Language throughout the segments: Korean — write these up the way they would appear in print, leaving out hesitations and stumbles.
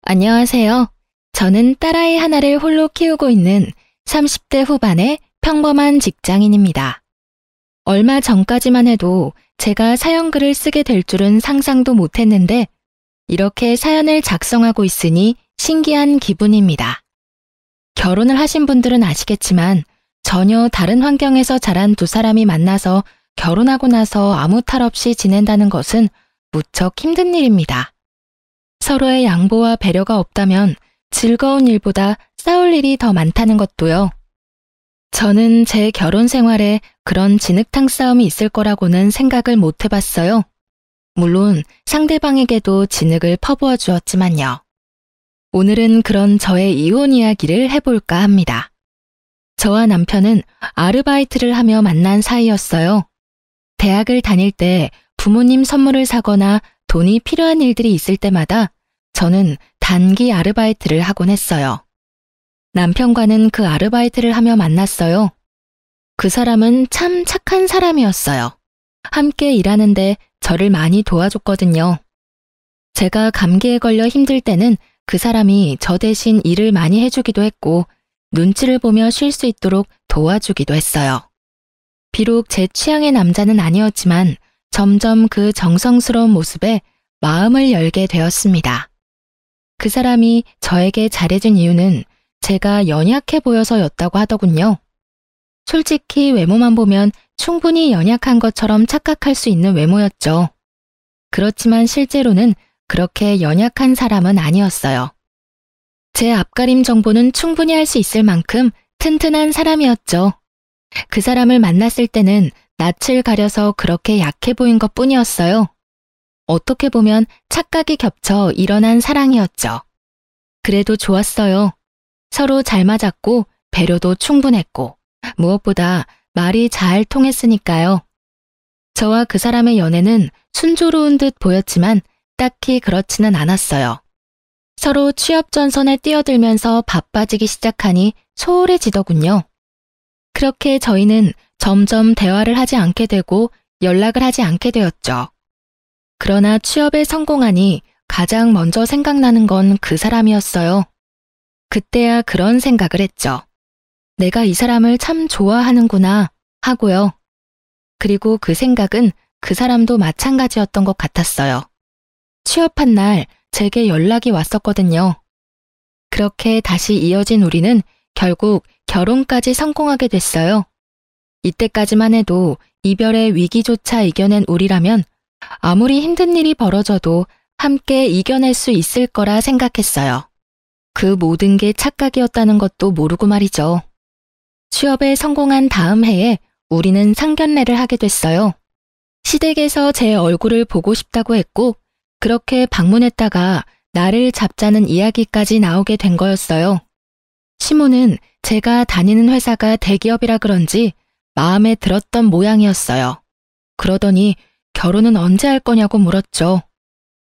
안녕하세요. 저는 딸아이 하나를 홀로 키우고 있는 30대 후반의 평범한 직장인입니다. 얼마 전까지만 해도 제가 사연글을 쓰게 될 줄은 상상도 못했는데 이렇게 사연을 작성하고 있으니 신기한 기분입니다. 결혼을 하신 분들은 아시겠지만 전혀 다른 환경에서 자란 두 사람이 만나서 결혼하고 나서 아무 탈 없이 지낸다는 것은 무척 힘든 일입니다. 서로의 양보와 배려가 없다면 즐거운 일보다 싸울 일이 더 많다는 것도요. 저는 제 결혼 생활에 그런 진흙탕 싸움이 있을 거라고는 생각을 못 해봤어요. 물론 상대방에게도 진흙을 퍼부어 주었지만요. 오늘은 그런 저의 이혼 이야기를 해볼까 합니다. 저와 남편은 아르바이트를 하며 만난 사이였어요. 대학을 다닐 때 부모님 선물을 사거나 돈이 필요한 일들이 있을 때마다 저는 단기 아르바이트를 하곤 했어요. 남편과는 그 아르바이트를 하며 만났어요. 그 사람은 참 착한 사람이었어요. 함께 일하는데 저를 많이 도와줬거든요. 제가 감기에 걸려 힘들 때는 그 사람이 저 대신 일을 많이 해주기도 했고 눈치를 보며 쉴 수 있도록 도와주기도 했어요. 비록 제 취향의 남자는 아니었지만 점점 그 정성스러운 모습에 마음을 열게 되었습니다. 그 사람이 저에게 잘해준 이유는 제가 연약해 보여서였다고 하더군요. 솔직히 외모만 보면 충분히 연약한 것처럼 착각할 수 있는 외모였죠. 그렇지만 실제로는 그렇게 연약한 사람은 아니었어요. 제 앞가림 정보는 충분히 할 수 있을 만큼 튼튼한 사람이었죠. 그 사람을 만났을 때는 낯을 가려서 그렇게 약해 보인 것 뿐이었어요. 어떻게 보면 착각이 겹쳐 일어난 사랑이었죠. 그래도 좋았어요. 서로 잘 맞았고 배려도 충분했고 무엇보다 말이 잘 통했으니까요. 저와 그 사람의 연애는 순조로운 듯 보였지만 딱히 그렇지는 않았어요. 서로 취업 전선에 뛰어들면서 바빠지기 시작하니 소홀해지더군요. 그렇게 저희는 점점 대화를 하지 않게 되고 연락을 하지 않게 되었죠. 그러나 취업에 성공하니 가장 먼저 생각나는 건 그 사람이었어요. 그때야 그런 생각을 했죠. 내가 이 사람을 참 좋아하는구나 하고요. 그리고 그 생각은 그 사람도 마찬가지였던 것 같았어요. 취업한 날 제게 연락이 왔었거든요. 그렇게 다시 이어진 우리는 결국 결혼까지 성공하게 됐어요. 이때까지만 해도 이별의 위기조차 이겨낸 우리라면 아무리 힘든 일이 벌어져도 함께 이겨낼 수 있을 거라 생각했어요. 그 모든 게 착각이었다는 것도 모르고 말이죠. 취업에 성공한 다음 해에 우리는 상견례를 하게 됐어요. 시댁에서 제 얼굴을 보고 싶다고 했고 그렇게 방문했다가 나를 잡자는 이야기까지 나오게 된 거였어요. 시모는 제가 다니는 회사가 대기업이라 그런지 마음에 들었던 모양이었어요. 그러더니 결혼은 언제 할 거냐고 물었죠.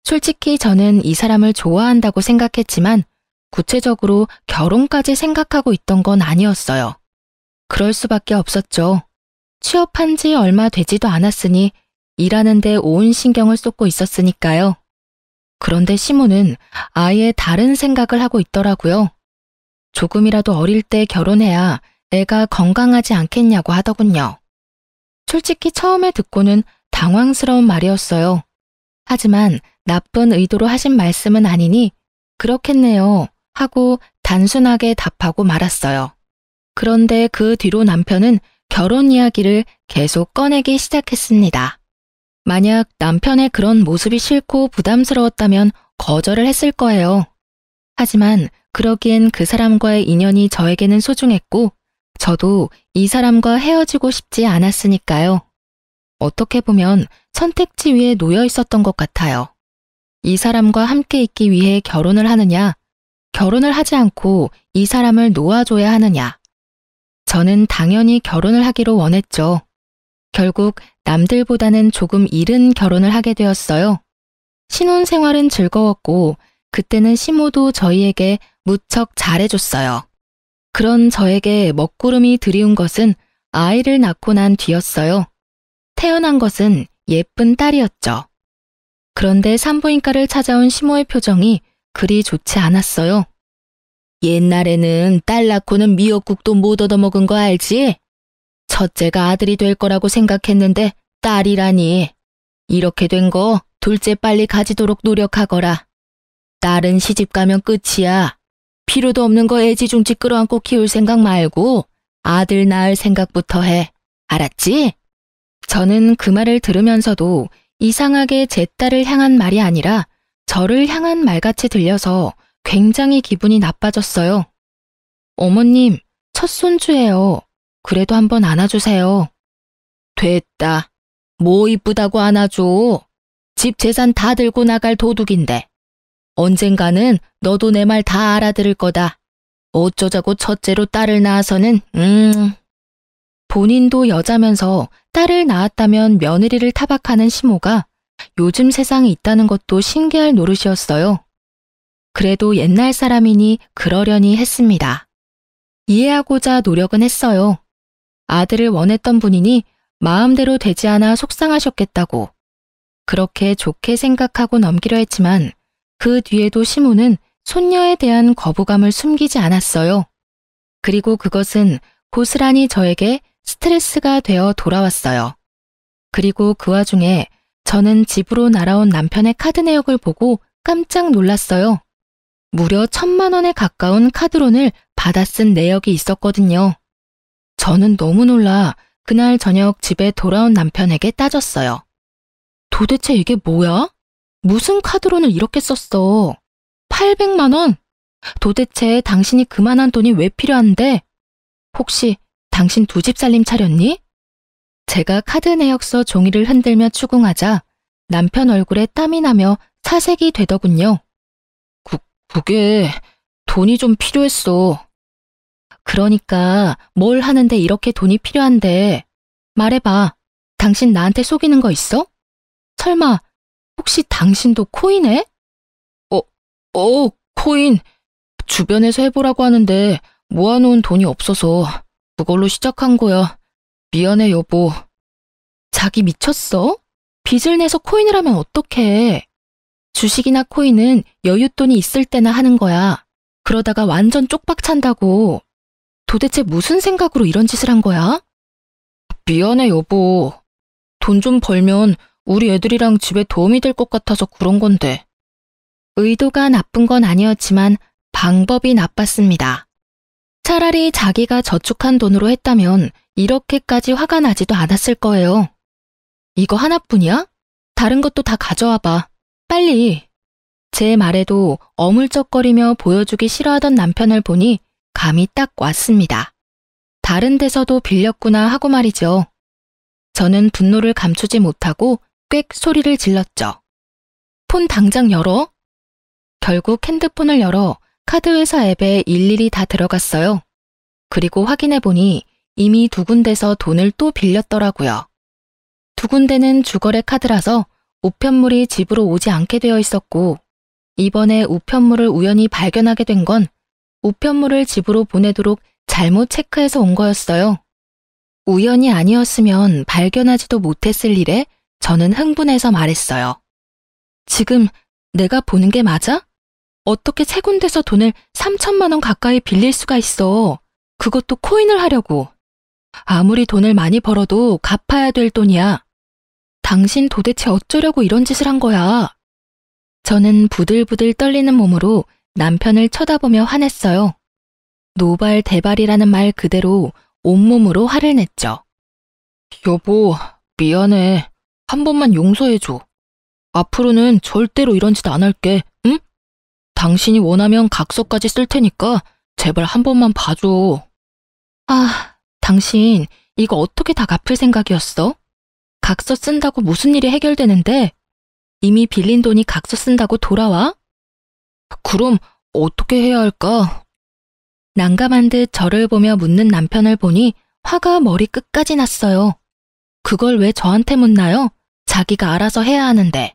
솔직히 저는 이 사람을 좋아한다고 생각했지만 구체적으로 결혼까지 생각하고 있던 건 아니었어요. 그럴 수밖에 없었죠. 취업한 지 얼마 되지도 않았으니 일하는데 온 신경을 쏟고 있었으니까요. 그런데 시모는 아예 다른 생각을 하고 있더라고요. 조금이라도 어릴 때 결혼해야 애가 건강하지 않겠냐고 하더군요. 솔직히 처음에 듣고는 당황스러운 말이었어요. 하지만 나쁜 의도로 하신 말씀은 아니니 그렇겠네요 하고 단순하게 답하고 말았어요. 그런데 그 뒤로 남편은 결혼 이야기를 계속 꺼내기 시작했습니다. 만약 남편의 그런 모습이 싫고 부담스러웠다면 거절을 했을 거예요. 하지만 그러기엔 그 사람과의 인연이 저에게는 소중했고 저도 이 사람과 헤어지고 싶지 않았으니까요. 어떻게 보면 선택지 위에 놓여 있었던 것 같아요. 이 사람과 함께 있기 위해 결혼을 하느냐, 결혼을 하지 않고 이 사람을 놓아줘야 하느냐. 저는 당연히 결혼을 하기로 원했죠. 결국 남들보다는 조금 이른 결혼을 하게 되었어요. 신혼생활은 즐거웠고 그때는 시모도 저희에게 무척 잘해줬어요. 그런 저에게 먹구름이 드리운 것은 아이를 낳고 난 뒤였어요. 태어난 것은 예쁜 딸이었죠. 그런데 산부인과를 찾아온 시모의 표정이 그리 좋지 않았어요. 옛날에는 딸 낳고는 미역국도 못 얻어먹은 거 알지? 첫째가 아들이 될 거라고 생각했는데 딸이라니. 이렇게 된 거 둘째 빨리 가지도록 노력하거라. 딸은 시집 가면 끝이야. 필요도 없는 거 애지중지 끌어안고 키울 생각 말고 아들 낳을 생각부터 해. 알았지? 저는 그 말을 들으면서도 이상하게 제 딸을 향한 말이 아니라 저를 향한 말같이 들려서 굉장히 기분이 나빠졌어요. 어머님, 첫 손주예요. 그래도 한번 안아주세요. 됐다. 뭐 이쁘다고 안아줘. 집 재산 다 들고 나갈 도둑인데. 언젠가는 너도 내 말 다 알아들을 거다. 어쩌자고 첫째로 딸을 낳아서는 본인도 여자면서 딸을 낳았다면 며느리를 타박하는 시모가 요즘 세상에 있다는 것도 신기할 노릇이었어요. 그래도 옛날 사람이니 그러려니 했습니다. 이해하고자 노력은 했어요. 아들을 원했던 분이니 마음대로 되지 않아 속상하셨겠다고. 그렇게 좋게 생각하고 넘기려 했지만 그 뒤에도 시모는 손녀에 대한 거부감을 숨기지 않았어요. 그리고 그것은 고스란히 저에게 스트레스가 되어 돌아왔어요. 그리고 그 와중에 저는 집으로 날아온 남편의 카드 내역을 보고 깜짝 놀랐어요. 무려 1,000만 원에 가까운 카드론을 받아 쓴 내역이 있었거든요. 저는 너무 놀라 그날 저녁 집에 돌아온 남편에게 따졌어요. 도대체 이게 뭐야? 무슨 카드론을 이렇게 썼어? 800만 원? 도대체 당신이 그만한 돈이 왜 필요한데? 혹시 당신 두 집 살림 차렸니? 제가 카드 내역서 종이를 흔들며 추궁하자 남편 얼굴에 땀이 나며 사색이 되더군요. 그게 돈이 좀 필요했어. 그러니까 뭘 하는데 이렇게 돈이 필요한데. 말해봐. 당신 나한테 속이는 거 있어? 설마 혹시 당신도 코인해? 코인. 주변에서 해보라고 하는데 모아놓은 돈이 없어서 그걸로 시작한 거야. 미안해 여보. 자기 미쳤어? 빚을 내서 코인을 하면 어떡해. 주식이나 코인은 여윳돈이 있을 때나 하는 거야. 그러다가 완전 쪽박 찬다고. 도대체 무슨 생각으로 이런 짓을 한 거야? 미안해 여보. 돈 좀 벌면 우리 애들이랑 집에 도움이 될 것 같아서 그런 건데. 의도가 나쁜 건 아니었지만 방법이 나빴습니다. 차라리 자기가 저축한 돈으로 했다면 이렇게까지 화가 나지도 않았을 거예요. 이거 하나뿐이야? 다른 것도 다 가져와 봐. 빨리. 제 말에도 어물쩍거리며 보여주기 싫어하던 남편을 보니 감이 딱 왔습니다. 다른 데서도 빌렸구나 하고 말이죠. 저는 분노를 감추지 못하고 꽥 소리를 질렀죠. 폰 당장 열어. 결국 핸드폰을 열어 카드회사 앱에 일일이 다 들어갔어요. 그리고 확인해보니 이미 2군데서 돈을 또 빌렸더라고요. 2군데는 주거래 카드라서 우편물이 집으로 오지 않게 되어 있었고, 이번에 우편물을 우연히 발견하게 된 건 우편물을 집으로 보내도록 잘못 체크해서 온 거였어요. 우연이 아니었으면 발견하지도 못했을 일에 저는 흥분해서 말했어요. 지금 내가 보는 게 맞아? 어떻게 3군데서 돈을 3,000만 원 가까이 빌릴 수가 있어. 그것도 코인을 하려고. 아무리 돈을 많이 벌어도 갚아야 될 돈이야. 당신 도대체 어쩌려고 이런 짓을 한 거야? 저는 부들부들 떨리는 몸으로 남편을 쳐다보며 화냈어요. 노발대발이라는 말 그대로 온몸으로 화를 냈죠. 여보, 미안해. 한 번만 용서해줘. 앞으로는 절대로 이런 짓 안 할게, 응? 당신이 원하면 각서까지 쓸 테니까 제발 한 번만 봐줘. 아, 당신 이거 어떻게 다 갚을 생각이었어? 각서 쓴다고 무슨 일이 해결되는데? 이미 빌린 돈이 각서 쓴다고 돌아와? 그럼 어떻게 해야 할까? 난감한 듯 저를 보며 묻는 남편을 보니 화가 머리 끝까지 났어요. 그걸 왜 저한테 묻나요? 자기가 알아서 해야 하는데.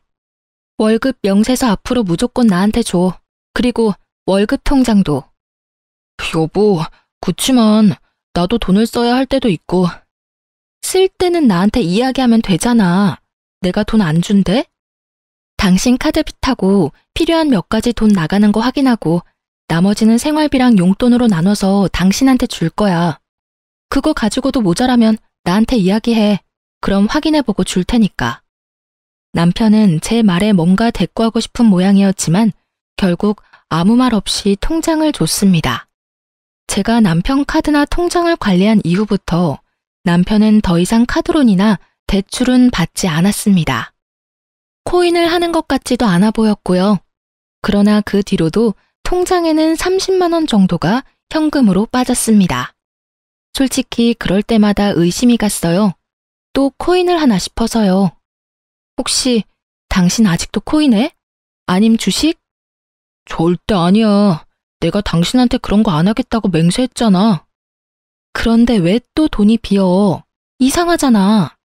월급 명세서 앞으로 무조건 나한테 줘. 그리고 월급 통장도. 여보, 그치만 나도 돈을 써야 할 때도 있고. 쓸 때는 나한테 이야기하면 되잖아. 내가 돈 안 준대? 당신 카드빚하고 필요한 몇 가지 돈 나가는 거 확인하고 나머지는 생활비랑 용돈으로 나눠서 당신한테 줄 거야. 그거 가지고도 모자라면 나한테 이야기해. 그럼 확인해보고 줄 테니까. 남편은 제 말에 뭔가 대꾸하고 싶은 모양이었지만 결국 아무 말 없이 통장을 줬습니다. 제가 남편 카드나 통장을 관리한 이후부터 남편은 더 이상 카드론이나 대출은 받지 않았습니다. 코인을 하는 것 같지도 않아 보였고요. 그러나 그 뒤로도 통장에는 30만 원 정도가 현금으로 빠졌습니다. 솔직히 그럴 때마다 의심이 갔어요. 또 코인을 하나 싶어서요. 혹시 당신 아직도 코인해? 아님 주식? 절대 아니야. 내가 당신한테 그런 거 안 하겠다고 맹세했잖아. 그런데 왜 또 돈이 비어? 이상하잖아.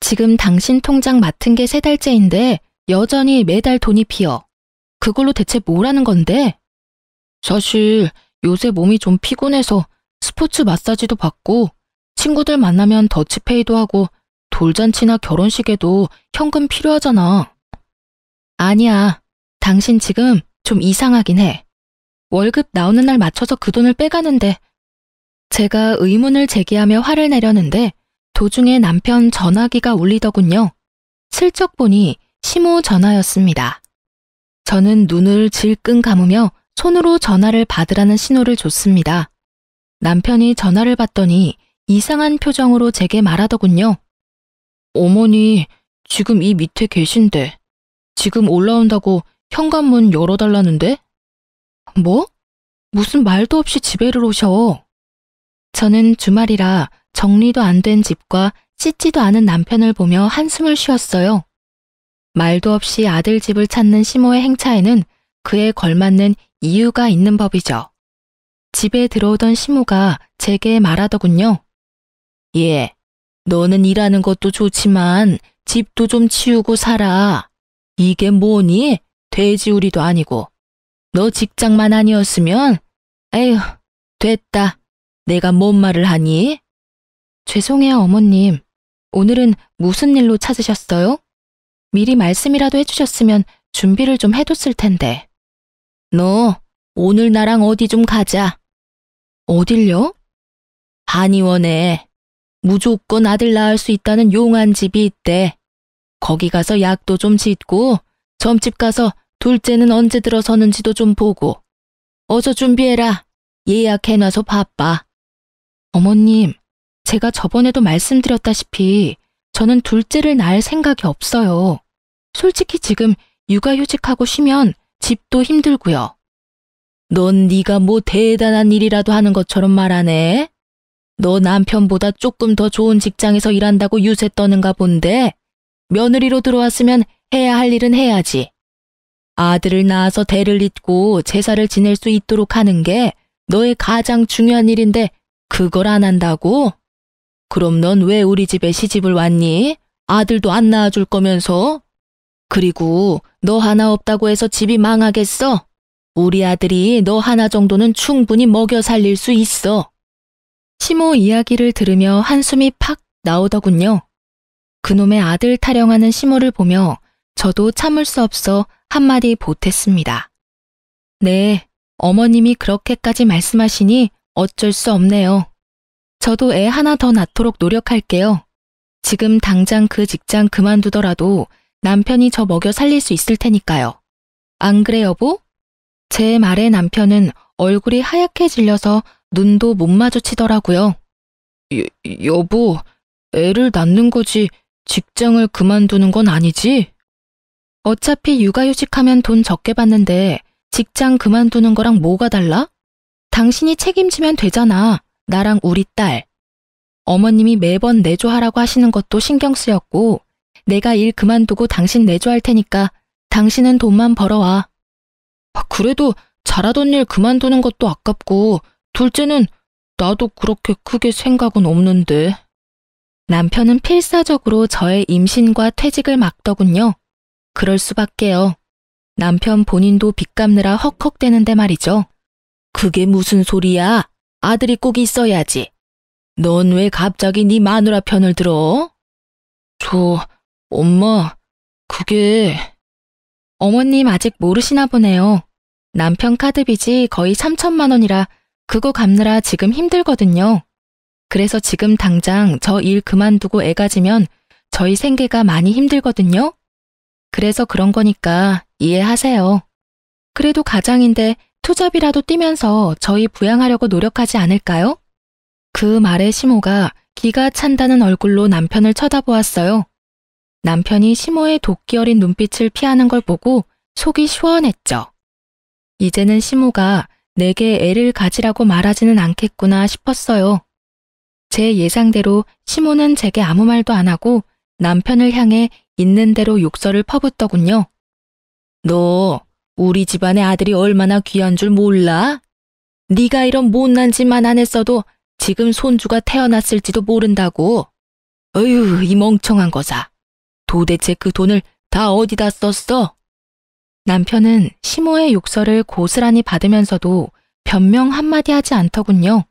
지금 당신 통장 맡은 게 3달째인데 여전히 매달 돈이 비어. 그걸로 대체 뭘 하는 건데? 사실 요새 몸이 좀 피곤해서 스포츠 마사지도 받고 친구들 만나면 더치페이도 하고 돌잔치나 결혼식에도 현금 필요하잖아. 아니야. 당신 지금 좀 이상하긴 해. 월급 나오는 날 맞춰서 그 돈을 빼가는데 제가 의문을 제기하며 화를 내려는데 도중에 남편 전화기가 울리더군요. 슬쩍 보니 시모 전화였습니다. 저는 눈을 질끈 감으며 손으로 전화를 받으라는 신호를 줬습니다. 남편이 전화를 받더니 이상한 표정으로 제게 말하더군요. 어머니, 지금 이 밑에 계신데 지금 올라온다고 현관문 열어달라는데? 뭐? 무슨 말도 없이 집에를 오셔. 저는 주말이라 정리도 안 된 집과 씻지도 않은 남편을 보며 한숨을 쉬었어요. 말도 없이 아들 집을 찾는 시모의 행차에는 그에 걸맞는 이유가 있는 법이죠. 집에 들어오던 시모가 제게 말하더군요. 예, 너는 일하는 것도 좋지만 집도 좀 치우고 살아. 이게 뭐니? 돼지우리도 아니고. 너 직장만 아니었으면 에휴, 됐다. 내가 뭔 말을 하니? 죄송해요, 어머님. 오늘은 무슨 일로 찾으셨어요? 미리 말씀이라도 해주셨으면 준비를 좀 해뒀을 텐데. 너 오늘 나랑 어디 좀 가자. 어딜요? 한의원에 무조건 아들 낳을 수 있다는 용한 집이 있대. 거기 가서 약도 좀 짓고 점집 가서 둘째는 언제 들어서는지도 좀 보고. 어서 준비해라. 예약해놔서 바빠. 어머님, 제가 저번에도 말씀드렸다시피 저는 둘째를 낳을 생각이 없어요. 솔직히 지금 육아휴직하고 쉬면 집도 힘들고요. 넌 네가 뭐 대단한 일이라도 하는 것처럼 말하네. 너 남편보다 조금 더 좋은 직장에서 일한다고 유세 떠는가 본데 며느리로 들어왔으면 해야 할 일은 해야지. 아들을 낳아서 대를 잇고 제사를 지낼 수 있도록 하는 게 너의 가장 중요한 일인데 그걸 안 한다고? 그럼 넌 왜 우리 집에 시집을 왔니? 아들도 안 낳아줄 거면서? 그리고 너 하나 없다고 해서 집이 망하겠어? 우리 아들이 너 하나 정도는 충분히 먹여 살릴 수 있어. 시모 이야기를 들으며 한숨이 팍 나오더군요. 그놈의 아들 타령하는 시모를 보며 저도 참을 수 없어 한마디 보탰습니다. 네, 어머님이 그렇게까지 말씀하시니 어쩔 수 없네요. 저도 애 하나 더 낳도록 노력할게요. 지금 당장 그 직장 그만두더라도 남편이 저 먹여 살릴 수 있을 테니까요. 안 그래, 여보? 제 말에 남편은 얼굴이 하얗게 질려서 눈도 못 마주치더라고요. 여보, 애를 낳는 거지 직장을 그만두는 건 아니지? 어차피 육아휴직하면 돈 적게 받는데 직장 그만두는 거랑 뭐가 달라? 당신이 책임지면 되잖아. 나랑 우리 딸. 어머님이 매번 내조하라고 하시는 것도 신경 쓰였고 내가 일 그만두고 당신 내조할 테니까 당신은 돈만 벌어와. 그래도 잘하던 일 그만두는 것도 아깝고 둘째는 나도 그렇게 크게 생각은 없는데. 남편은 필사적으로 저의 임신과 퇴직을 막더군요. 그럴 수밖에요. 남편 본인도 빚 갚느라 헉헉대는데 말이죠. 그게 무슨 소리야? 아들이 꼭 있어야지. 넌 왜 갑자기 네 마누라 편을 들어? 엄마, 그게... 어머님 아직 모르시나 보네요. 남편 카드빚이 거의 3천만 원이라 그거 갚느라 지금 힘들거든요. 그래서 지금 당장 저 일 그만두고 애 가지면 저희 생계가 많이 힘들거든요. 그래서 그런 거니까 이해하세요. 그래도 가장인데 투잡이라도 뛰면서 저희 부양하려고 노력하지 않을까요? 그 말에 시모가 기가 찬다는 얼굴로 남편을 쳐다보았어요. 남편이 시모의 도끼 어린 눈빛을 피하는 걸 보고 속이 시원했죠. 이제는 시모가 내게 애를 가지라고 말하지는 않겠구나 싶었어요. 제 예상대로 시모는 제게 아무 말도 안 하고 남편을 향해 있는 대로 욕설을 퍼붓더군요. 너 우리 집안의 아들이 얼마나 귀한 줄 몰라? 네가 이런 못난 짓만 안 했어도 지금 손주가 태어났을지도 모른다고. 어휴, 이 멍청한 거사. 도대체 그 돈을 다 어디다 썼어? 남편은 시모의 욕설을 고스란히 받으면서도 변명 한마디 하지 않더군요.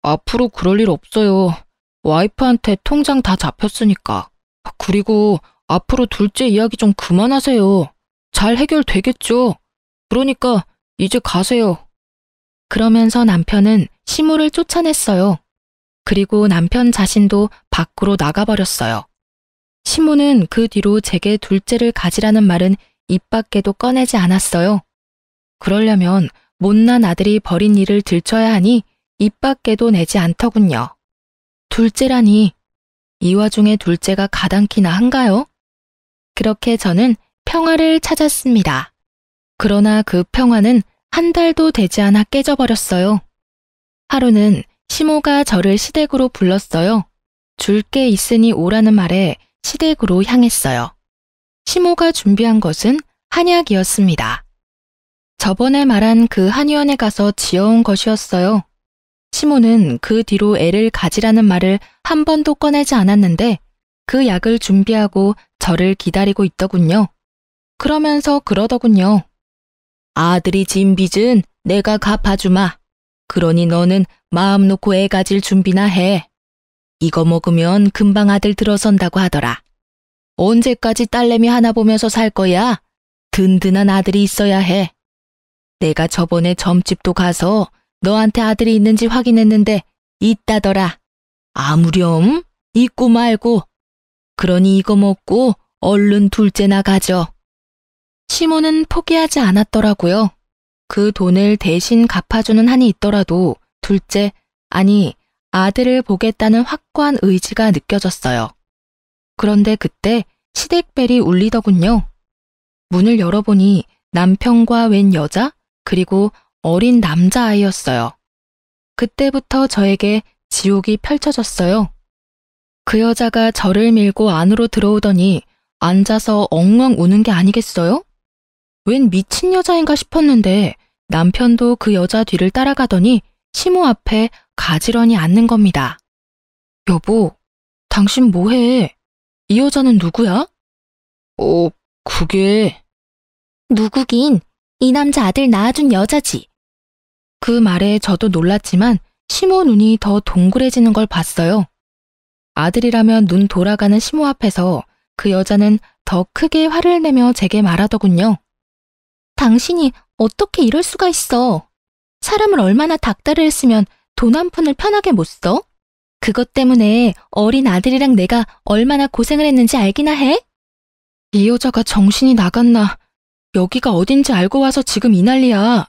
앞으로 그럴 일 없어요. 와이프한테 통장 다 잡혔으니까. 그리고 앞으로 둘째 이야기 좀 그만하세요. 잘 해결되겠죠. 그러니까 이제 가세요. 그러면서 남편은 시모를 쫓아냈어요. 그리고 남편 자신도 밖으로 나가버렸어요. 시모는 그 뒤로 제게 둘째를 가지라는 말은 입 밖에도 꺼내지 않았어요. 그러려면 못난 아들이 벌인 일을 들춰야 하니 입 밖에도 내지 않더군요. 둘째라니, 이 와중에 둘째가 가당키나 한가요? 그렇게 저는 평화를 찾았습니다. 그러나 그 평화는 한 달도 되지 않아 깨져버렸어요. 하루는 시모가 저를 시댁으로 불렀어요. 줄 게 있으니 오라는 말에 시댁으로 향했어요. 시모가 준비한 것은 한약이었습니다. 저번에 말한 그 한의원에 가서 지어온 것이었어요. 시모는 그 뒤로 애를 가지라는 말을 한 번도 꺼내지 않았는데 그 약을 준비하고 저를 기다리고 있더군요. 그러면서 그러더군요. 아들이 진 빚은 내가 갚아주마. 그러니 너는 마음 놓고 애 가질 준비나 해. 이거 먹으면 금방 아들 들어선다고 하더라. 언제까지 딸내미 하나 보면서 살 거야? 든든한 아들이 있어야 해. 내가 저번에 점집도 가서 너한테 아들이 있는지 확인했는데 있다더라. 아무렴? 있고 말고. 그러니 이거 먹고 얼른 둘째나 가져. 시모는 포기하지 않았더라고요. 그 돈을 대신 갚아주는 한이 있더라도 둘째, 아니 아들을 보겠다는 확고한 의지가 느껴졌어요. 그런데 그때 시댁벨이 울리더군요. 문을 열어보니 남편과 웬 여자, 그리고 어린 남자아이였어요. 그때부터 저에게 지옥이 펼쳐졌어요. 그 여자가 저를 밀고 안으로 들어오더니 앉아서 엉엉 우는 게 아니겠어요? 웬 미친 여자인가 싶었는데 남편도 그 여자 뒤를 따라가더니 시모 앞에 가지런히 앉는 겁니다. 여보, 당신 뭐해? 이 여자는 누구야? 그게... 누구긴 이 남자 아들 낳아준 여자지. 그 말에 저도 놀랐지만 시모 눈이 더 동그래지는 걸 봤어요. 아들이라면 눈 돌아가는 시모 앞에서 그 여자는 더 크게 화를 내며 제게 말하더군요. 당신이 어떻게 이럴 수가 있어? 사람을 얼마나 닥달을 했으면 돈 한 푼을 편하게 못 써? 그것 때문에 어린 아들이랑 내가 얼마나 고생을 했는지 알기나 해? 이 여자가 정신이 나갔나? 여기가 어딘지 알고 와서 지금 이 난리야.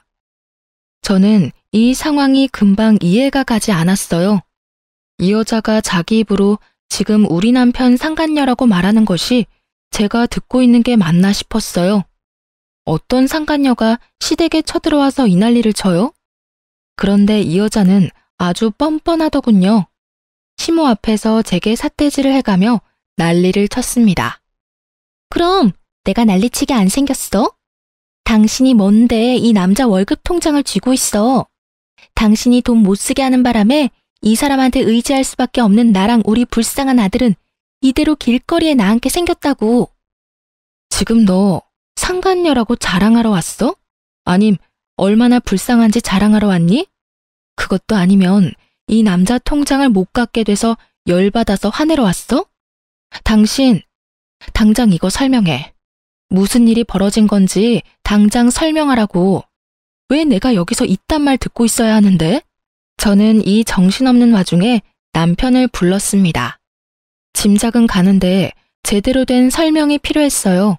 저는 이 상황이 금방 이해가 가지 않았어요. 이 여자가 자기 입으로 지금 우리 남편 상간녀라고 말하는 것이 제가 듣고 있는 게 맞나 싶었어요. 어떤 상간녀가 시댁에 쳐들어와서 이 난리를 쳐요? 그런데 이 여자는 아주 뻔뻔하더군요. 시모 앞에서 제게 삿대질을 해가며 난리를 쳤습니다. 그럼 내가 난리치게 안 생겼어? 당신이 뭔데 이 남자 월급 통장을 쥐고 있어? 당신이 돈 못 쓰게 하는 바람에 이 사람한테 의지할 수밖에 없는 나랑 우리 불쌍한 아들은 이대로 길거리에 나앉게 생겼다고. 지금 너 상간녀라고 자랑하러 왔어? 아님 얼마나 불쌍한지 자랑하러 왔니? 그것도 아니면 이 남자 통장을 못 갚게 돼서 열받아서 화내러 왔어? 당신, 당장 이거 설명해. 무슨 일이 벌어진 건지 당장 설명하라고. 왜 내가 여기서 이딴 말 듣고 있어야 하는데? 저는 이 정신없는 와중에 남편을 불렀습니다. 짐작은 가는데 제대로 된 설명이 필요했어요.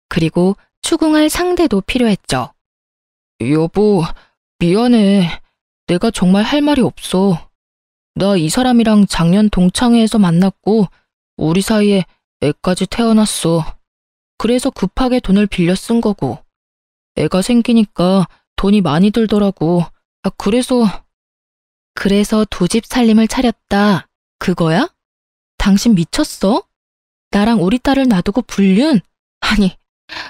그리고 추궁할 상대도 필요했죠. 여보, 미안해. 내가 정말 할 말이 없어. 나 이 사람이랑 작년 동창회에서 만났고 우리 사이에 애까지 태어났어. 그래서 급하게 돈을 빌려 쓴 거고. 애가 생기니까 돈이 많이 들더라고. 그래서 두 집 살림을 차렸다. 그거야? 당신 미쳤어? 나랑 우리 딸을 놔두고 불륜? 아니,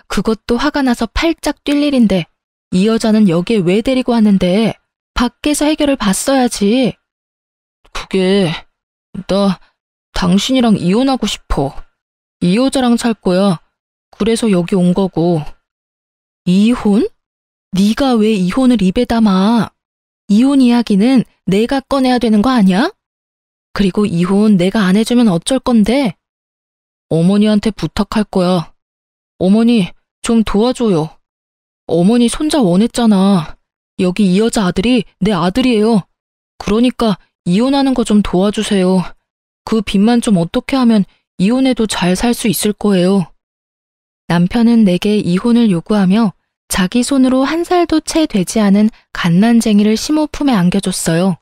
그것도 화가 나서 팔짝 뛸 일인데 이 여자는 여기에 왜 데리고 왔는데 밖에서 해결을 봤어야지. 그게 나 당신이랑 이혼하고 싶어. 이 여자랑 살 거야. 그래서 여기 온 거고. 이혼? 네가 왜 이혼을 입에 담아? 이혼 이야기는 내가 꺼내야 되는 거 아니야? 그리고 이혼 내가 안 해주면 어쩔 건데? 어머니한테 부탁할 거야. 어머니, 좀 도와줘요. 어머니 손자 원했잖아. 여기 이 여자 아들이 내 아들이에요. 그러니까 이혼하는 거 좀 도와주세요. 그 빚만 좀 어떻게 하면 이혼해도 잘 살 수 있을 거예요. 남편은 내게 이혼을 요구하며 자기 손으로 한 살도 채 되지 않은 갓난쟁이를 시모 품에 안겨줬어요.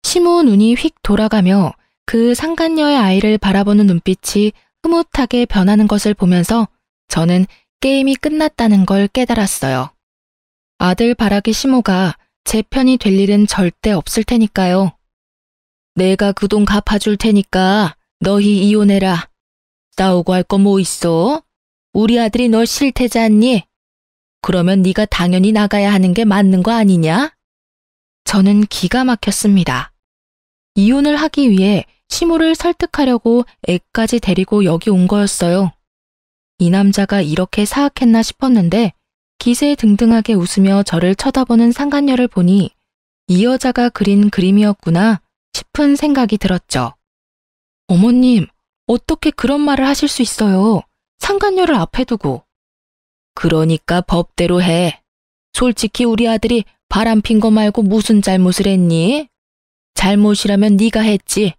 시모 눈이 휙 돌아가며 그 상간녀의 아이를 바라보는 눈빛이 흐뭇하게 변하는 것을 보면서 저는 게임이 끝났다는 걸 깨달았어요. 아들 바라기 시모가 제 편이 될 일은 절대 없을 테니까요. 내가 그 돈 갚아줄 테니까 너희 이혼해라. 싸우고 할 거 뭐 있어? 우리 아들이 널 싫대지 않니? 그러면 네가 당연히 나가야 하는 게 맞는 거 아니냐? 저는 기가 막혔습니다. 이혼을 하기 위해 시모를 설득하려고 애까지 데리고 여기 온 거였어요. 이 남자가 이렇게 사악했나 싶었는데 기세등등하게 웃으며 저를 쳐다보는 상간녀를 보니 이 여자가 그린 그림이었구나 싶은 생각이 들었죠. 어머님, 어떻게 그런 말을 하실 수 있어요? 상간녀를 앞에 두고. 그러니까 법대로 해. 솔직히 우리 아들이 바람핀 거 말고 무슨 잘못을 했니? 잘못이라면 네가 했지.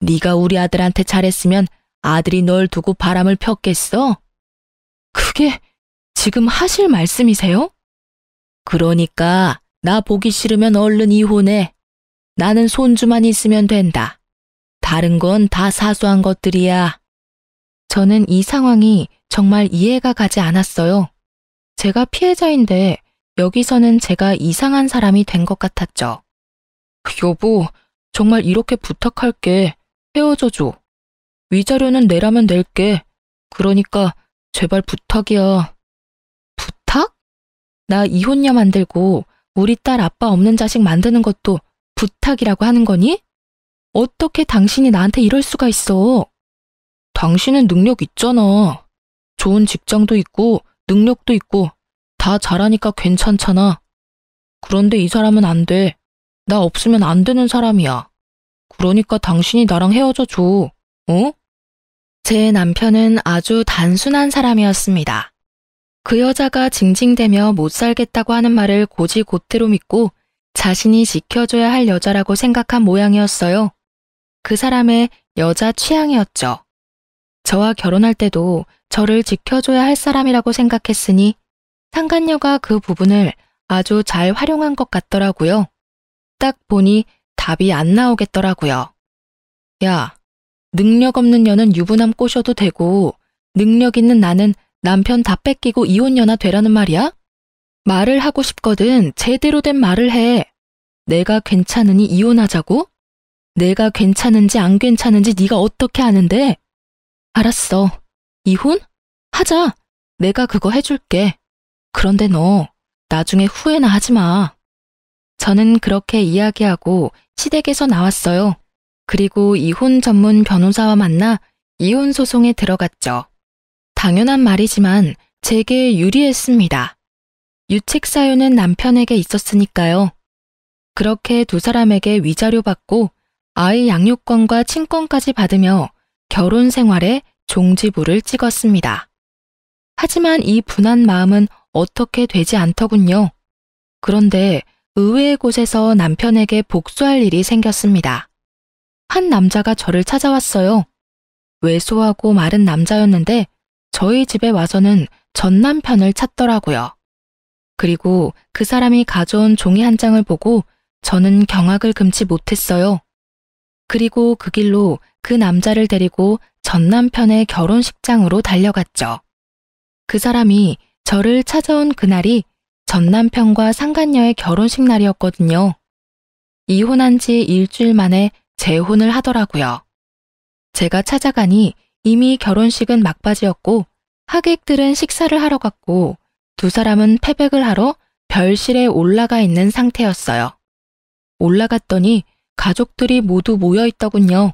네가 우리 아들한테 잘했으면 아들이 널 두고 바람을 폈겠어? 그게 지금 하실 말씀이세요? 그러니까 나 보기 싫으면 얼른 이혼해. 나는 손주만 있으면 된다. 다른 건 다 사소한 것들이야. 저는 이 상황이 정말 이해가 가지 않았어요. 제가 피해자인데 여기서는 제가 이상한 사람이 된 것 같았죠. 여보, 정말 이렇게 부탁할게. 헤어져줘. 위자료는 내라면 낼게. 그러니까 제발 부탁이야. 부탁? 나 이혼녀 만들고 우리 딸 아빠 없는 자식 만드는 것도 부탁이라고 하는 거니? 어떻게 당신이 나한테 이럴 수가 있어? 당신은 능력 있잖아. 좋은 직장도 있고 능력도 있고 다 잘하니까 괜찮잖아. 그런데 이 사람은 안 돼. 나 없으면 안 되는 사람이야. 그러니까 당신이 나랑 헤어져 줘. 어? 제 남편은 아주 단순한 사람이었습니다. 그 여자가 징징대며 못 살겠다고 하는 말을 곧이곧대로 믿고 자신이 지켜줘야 할 여자라고 생각한 모양이었어요. 그 사람의 여자 취향이었죠. 저와 결혼할 때도 저를 지켜줘야 할 사람이라고 생각했으니 상간녀가 그 부분을 아주 잘 활용한 것 같더라고요. 딱 보니 답이 안 나오겠더라고요. 야, 능력 없는 년은 유부남 꼬셔도 되고 능력 있는 나는 남편 다 뺏기고 이혼녀나 되라는 말이야? 말을 하고 싶거든 제대로 된 말을 해. 내가 괜찮으니 이혼하자고? 내가 괜찮은지 안 괜찮은지 네가 어떻게 아는데? 알았어. 이혼? 하자. 내가 그거 해줄게. 그런데 너 나중에 후회나 하지 마. 저는 그렇게 이야기하고 시댁에서 나왔어요. 그리고 이혼 전문 변호사와 만나 이혼 소송에 들어갔죠. 당연한 말이지만 제게 유리했습니다. 유책 사유는 남편에게 있었으니까요. 그렇게 두 사람에게 위자료 받고 아이 양육권과 친권까지 받으며 결혼 생활에 종지부를 찍었습니다. 하지만 이 분한 마음은 어떻게 되지 않더군요. 그런데 의외의 곳에서 남편에게 복수할 일이 생겼습니다. 한 남자가 저를 찾아왔어요. 왜소하고 마른 남자였는데 저희 집에 와서는 전 남편을 찾더라고요. 그리고 그 사람이 가져온 종이 한 장을 보고 저는 경악을 금치 못했어요. 그리고 그 길로 그 남자를 데리고 전 남편의 결혼식장으로 달려갔죠. 그 사람이 저를 찾아온 그날이 전 남편과 상간녀의 결혼식 날이었거든요. 이혼한 지 일주일 만에 재혼을 하더라고요. 제가 찾아가니 이미 결혼식은 막바지였고 하객들은 식사를 하러 갔고 두 사람은 패백을 하러 별실에 올라가 있는 상태였어요. 올라갔더니 가족들이 모두 모여 있더군요.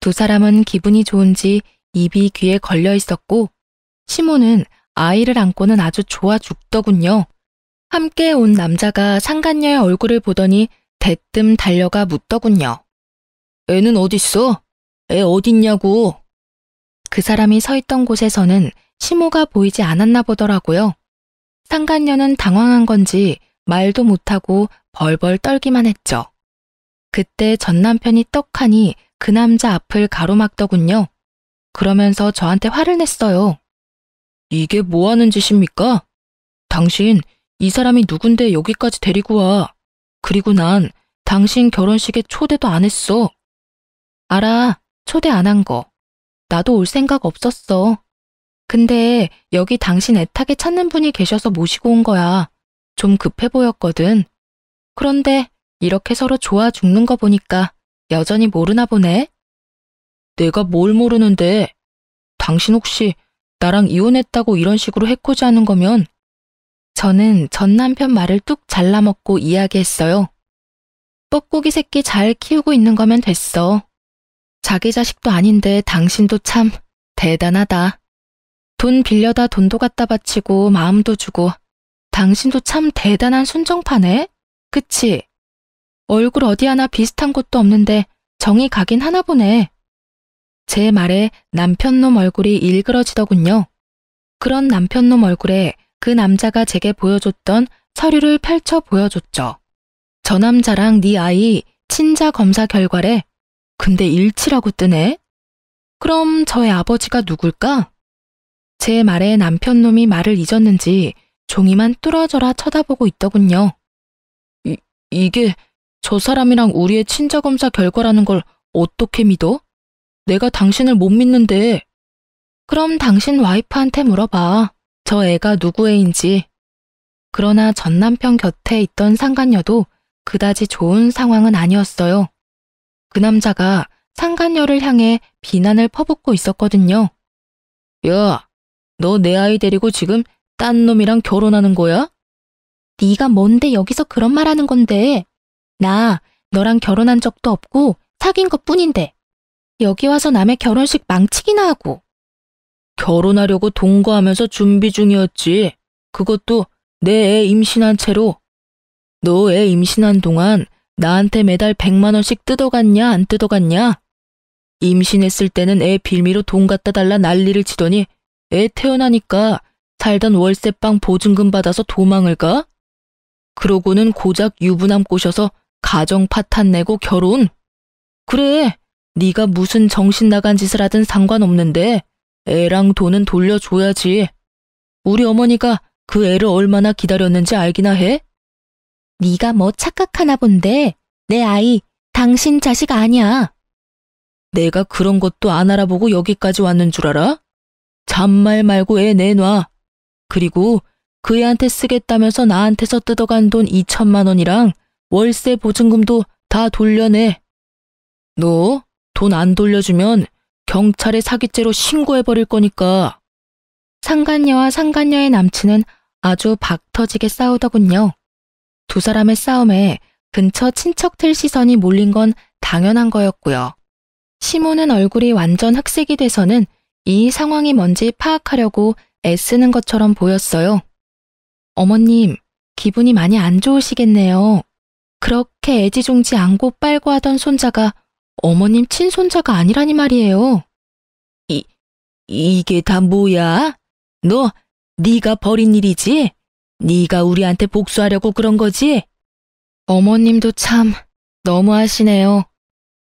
두 사람은 기분이 좋은지 입이 귀에 걸려 있었고 시모는 아이를 안고는 아주 좋아 죽더군요. 함께 온 남자가 상간녀의 얼굴을 보더니 대뜸 달려가 묻더군요. 애는 어딨어? 애 어딨냐고. 그 사람이 서 있던 곳에서는 시모가 보이지 않았나 보더라고요. 상간녀는 당황한 건지 말도 못하고 벌벌 떨기만 했죠. 그때 전 남편이 떡하니 그 남자 앞을 가로막더군요. 그러면서 저한테 화를 냈어요. 이게 뭐 하는 짓입니까? 당신 이 사람이 누군데 여기까지 데리고 와. 그리고 난 당신 결혼식에 초대도 안 했어. 알아, 초대 안 한 거. 나도 올 생각 없었어. 근데 여기 당신 애타게 찾는 분이 계셔서 모시고 온 거야. 좀 급해 보였거든. 그런데 이렇게 서로 좋아 죽는 거 보니까 여전히 모르나 보네. 내가 뭘 모르는데. 당신 혹시 나랑 이혼했다고 이런 식으로 해코지하는 거면. 저는 전 남편 말을 뚝 잘라먹고 이야기했어요. 뻐꾸기 새끼 잘 키우고 있는 거면 됐어. 자기 자식도 아닌데 당신도 참 대단하다. 돈 빌려다 돈도 갖다 바치고 마음도 주고 당신도 참 대단한 순정파네? 그치? 얼굴 어디 하나 비슷한 곳도 없는데 정이 가긴 하나 보네. 제 말에 남편놈 얼굴이 일그러지더군요. 그런 남편놈 얼굴에 그 남자가 제게 보여줬던 서류를 펼쳐 보여줬죠. 저 남자랑 네 아이 친자 검사 결과래. 근데 일치라고 뜨네? 그럼 저의 아버지가 누굴까? 제 말에 남편놈이 말을 잊었는지 종이만 뚫어져라 쳐다보고 있더군요. 이게 저 사람이랑 우리의 친자 검사 결과라는 걸 어떻게 믿어? 내가 당신을 못 믿는데. 그럼 당신 와이프한테 물어봐. 저 애가 누구 애인지. 그러나 전 남편 곁에 있던 상간녀도 그다지 좋은 상황은 아니었어요. 그 남자가 상간녀를 향해 비난을 퍼붓고 있었거든요. 야, 너 내 아이 데리고 지금 딴 놈이랑 결혼하는 거야? 네가 뭔데 여기서 그런 말 하는 건데. 나 너랑 결혼한 적도 없고 사귄 것뿐인데. 여기 와서 남의 결혼식 망치기나 하고. 결혼하려고 동거하면서 준비 중이었지. 그것도 내 애 임신한 채로. 너 애 임신한 동안 나한테 매달 100만 원씩 뜯어갔냐 안 뜯어갔냐? 임신했을 때는 애 빌미로 돈 갖다 달라 난리를 치더니 애 태어나니까 살던 월세방 보증금 받아서 도망을 가? 그러고는 고작 유부남 꼬셔서 가정 파탄 내고 결혼? 그래, 네가 무슨 정신 나간 짓을 하든 상관없는데 애랑 돈은 돌려줘야지. 우리 어머니가 그 애를 얼마나 기다렸는지 알기나 해? 네가 뭐 착각하나 본데 내 아이 당신 자식 아니야. 내가 그런 것도 안 알아보고 여기까지 왔는 줄 알아? 잔말 말고 애 내놔. 그리고 그 애한테 쓰겠다면서 나한테서 뜯어간 돈 2천만 원이랑 월세 보증금도 다 돌려내. 너 돈 안 돌려주면 경찰에 사기죄로 신고해버릴 거니까. 상간녀와 상간녀의 남친은 아주 박터지게 싸우더군요. 두 사람의 싸움에 근처 친척들 시선이 몰린 건 당연한 거였고요. 시모는 얼굴이 완전 흑색이 돼서는 이 상황이 뭔지 파악하려고 애쓰는 것처럼 보였어요. 어머님, 기분이 많이 안 좋으시겠네요. 그렇게 애지중지 안고 빨고 하던 손자가 어머님 친손자가 아니라니 말이에요. 이게 다 뭐야? 너 네가 벌인 일이지? 네가 우리한테 복수하려고 그런 거지? 어머님도 참 너무하시네요.